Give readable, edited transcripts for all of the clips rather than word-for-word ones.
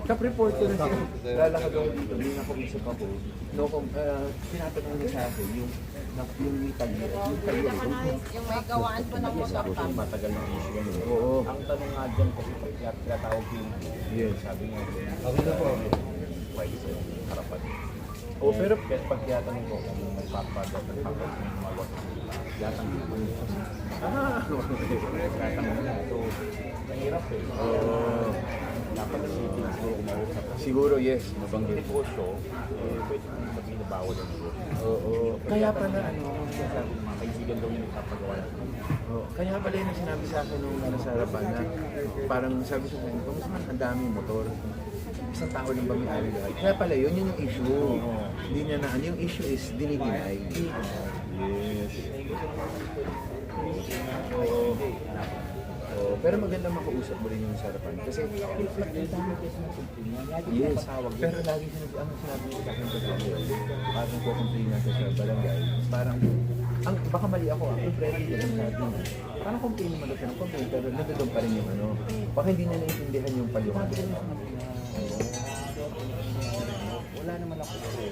Top reporter na siya. Lalakad ako dito, may nakuisip ako. Tinatanong niya sa akin, yung talyer. Yung may gawaan pa ng motor Matagal na issue yan. Oo. Ang tanong nga dyan kasi pag tinatawag yung Yes. sabi niya, Okay na po. pwede sa harapan. Pero Kaya pag tinatanong ko kung may papado at papad yung magawa sa sila, tinatanong ko niya. Tinatanong niya. So, mahirap eh. Dapat isipin siguro kung mausap. siguro yes, Pag mabanggit. negosyo, pwede kong sabihin na bawal ang negosyo. Oo. Kaya pala Sabi ng mga kaibigan daw yung nagpapagawa ng kaya pala yung sinabi sa akin nung nasa harapan na parang sabi sa akin, kung man ang daming motor, isang tao lang ba may-ari lahat? Kaya pala yun yung issue. Hindi niya na, yung issue is dinideny. Yes. Pero maganda makausap mo rin yung sa harapan. Kasi, yes, pero lagi sinabi niya sa akin sa parang kukomplain natin sa barangay. Parang, baka mali ako, ang friendly ko lang sabi niya. Parang complain naman daw siya ng complain, pero nandun pa rin yung ano. Baka hindi na naintindihan yung paliwanag. wala naman ako kasi.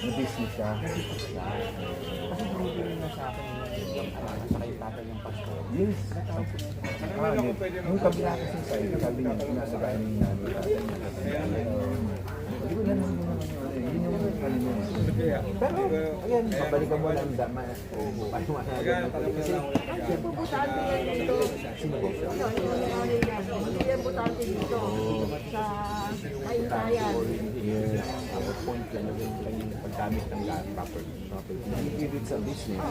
Na-business siya. Kasi binibili na sa akin yung saka yung tatay yung pastor. Yes. Yung kabila kasi sabi niya, pinasagayan yung nanay tatay niya. Hindi ko na naman yun yung ano niya. Pero, ayan, pabalikan mo lang dama. Kasi, Kasi puputante yan dito. Hindi yan putante dito. Sa Kaintayan. yes. Tapos point lang yung paggamit ng property. Ibig sa business.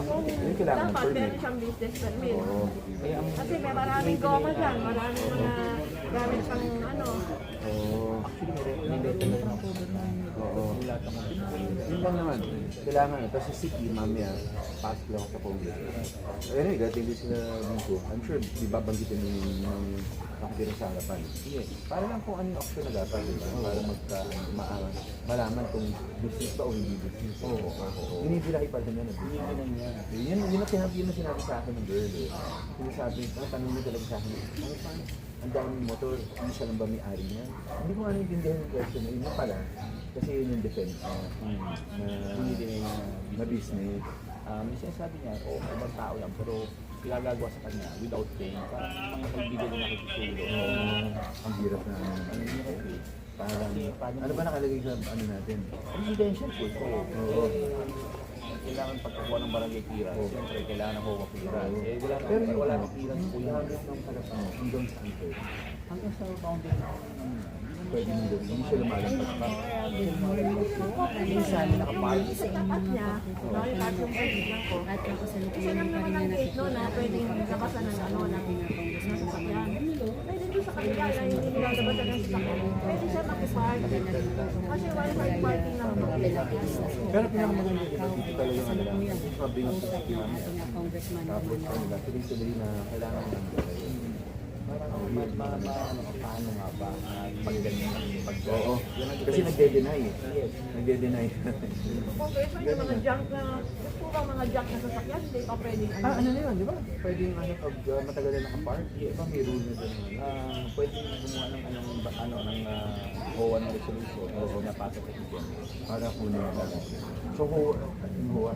Yung kailangan ng Dapat permit. meron siyang business permit. Kaya ang Kasi may maraming goma dyan, maraming mga gamit pang ano. nilito na yung cover ng lahat ng mga Yun lang naman. Kailangan. Tapos sa city, mamaya, pasok lang ako sa Congress. Anyway, gating din sila dito. I'm sure, di ba banggitin ng nakatira sa harapan. Yes. Para lang kung anong option na dapat, di ba? Para malaman kung business ba o hindi business. Oo. Binibilahi pa rin yan. Yun ang sinabi sa akin ng girl. Sinasabi, tanong mo talaga sa akin, ano pa? Ang daming motor, hindi siya lang ba may-ari niya? Hindi ko nga naintindihan yung question na yun na pala. Kasi yun yung defense na business. may sinasabi niya, ibang tao lang, pero pinagagawa sa kanya without paying. Parang mga kaibigan na nakikitulong. Ang hirap na parang, ano ba nakalagay sa ano natin? Residential po ito. Oo. Kailangan pagkakuha ng barangay clearance. Siyempre, kailangan ng home clearance. Pero wala nang clearance po yan. hanggang sa ito. Hanggang sa foundation. Pwede mo doon, hindi siya lumalagpas pa. Minsan, nakapark. Sa tapat niya, nakikita yung kaibigan ko. Kasi lang naman ang gate no, na pwedeng labasan ng ano, ng sasakyan. Pwede doon sa kanila, na hindi nilalabasan ng sasakyan. Pwede siya makipark. Kasi one-side parking lang po. Pero pinakamaganda dito talaga yung ano lang, sabi ng safety namin. Tapos kanila, tuloy-tuloy na kailangan ng Paano nga ba pagganyan ng Oo. Kasi nagde-deny eh. Nagde-deny. Kung pwede yung mga junk na, gusto ba mga junk na sasakyan, hindi pa pwedeng ano. Ano na yun, di ba? Pwede yung ano, pag matagal na nakapark, di ba may rule na doon? pwede gumawa ng ng HOA ng resolution o napasok sa PPM. Para kunin na lang. So, huwa.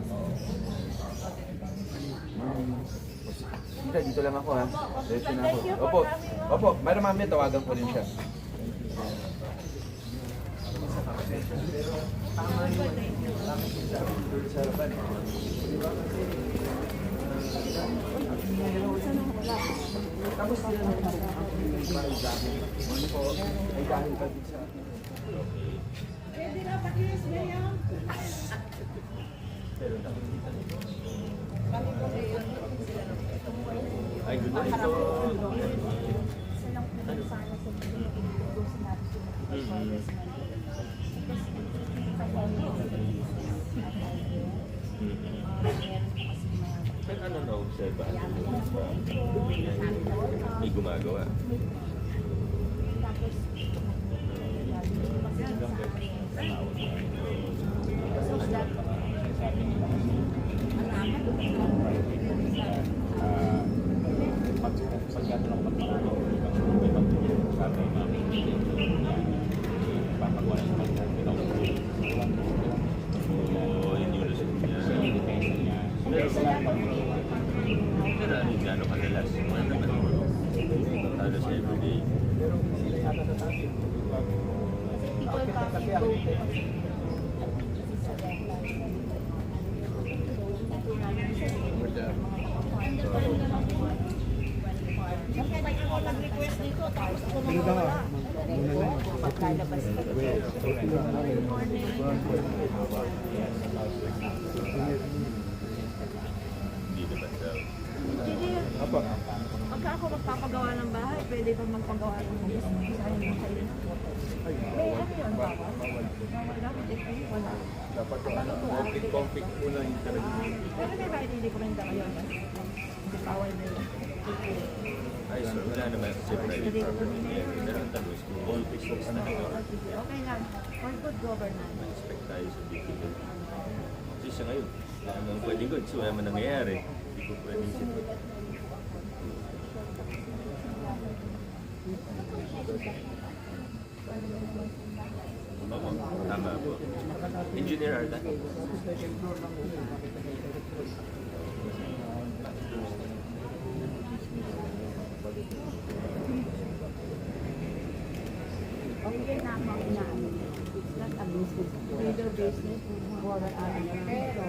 Dito lang ako ha. Diretso na ako. Opo. Opo. Mayroon mami, tawagan ko rin siya. Tama yun. Tama yun sa harapan. Tapos sila na parang dahil. Ano po? Ay dahil pa din sa... Pwede na pakilis na yan. Ay, good morning po. Pero ano na-observe? May gumagawa. Pagkano lang pagkano, may pagkano sa amin. madalas. Ano naman ako. Halos everyday. People come and go. Bakit ako nag-request dito tapos ako mawala. Pagkalabas ko. Good morning. Hindi naman daw. Hindi. Pagka ako magpapagawa ng bahay, pwede ba magpagawa ng business? Sabi mo sa'yo. May ano yun, bawal? Dapat ito yun, wala. Dapat conflict muna yung talaga. Pero may right hindi ko rin kayo. Hindi bawal na yun. Ay, sir, wala naman kasi private property yan. Pero ang tanong is kung all business na naman, Okay lang. For good governance. expect tayo sa BPO. Kasi siya ngayon, wala naman pwedeng good. So, wala naman nangyayari. Hindi ko pwedeng sito. Oo, tama po. Engineer Arda? Okay na ako na ano. Not a business. Either business or ano. Pero,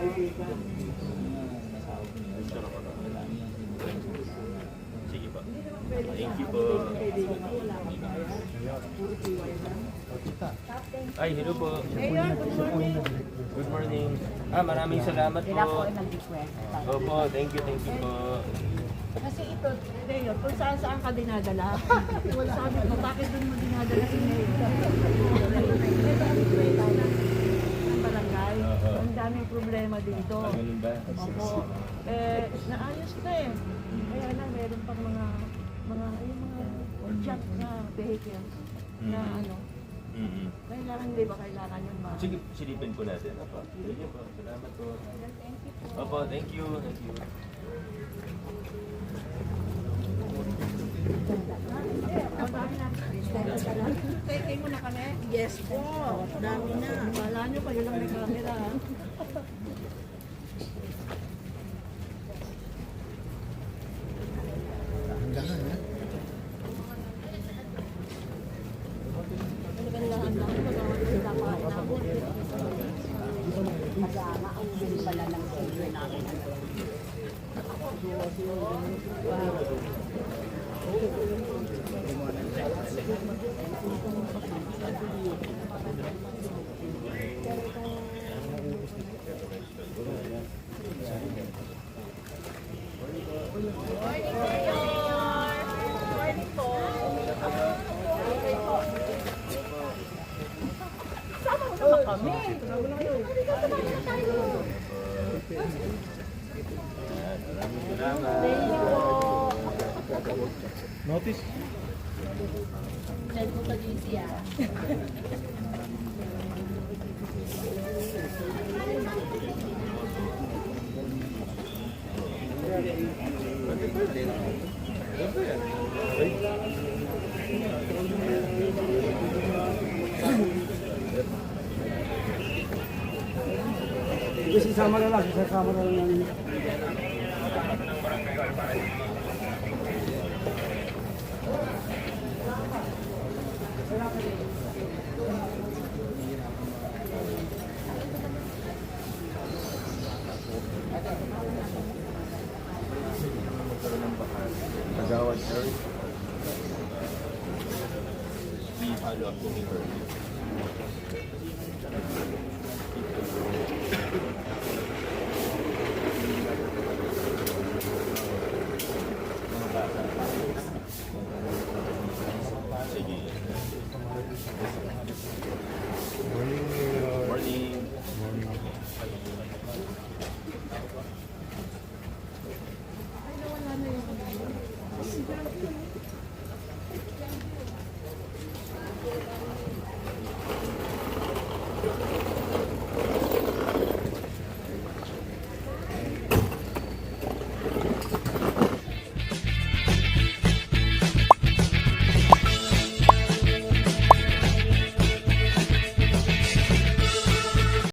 Sige po. Thank you po. Ay, hello po. ayun, good morning. Good morning. Maraming salamat Sila po po. ay nag-request. Opo, thank you po. Kasi ito, Leo, kung saan ka dinadala. Sabi ko, bakit doon mo dinadala si Leo? Ang barangay. Ang daming problema dito. Ganun ba? Opo. Naayos na eh. Kaya na, meron pang mga junk na vehicles na ano. Mm-hmm. Kailangan, di ba kailangan yun ba? Sige, silipin po natin. Opo. Sige po, salamat po. Opo, thank you. Thank you. Kaya mo na kami? Yes po. Dami na. Wala nyo, kayo lang may camera. Ha? Notice? Send mo sa GC ah. Sasama na lang namin. Kagawad Eric. I-follow up ko ni her. Sige. Morning. Ay, nawala na yung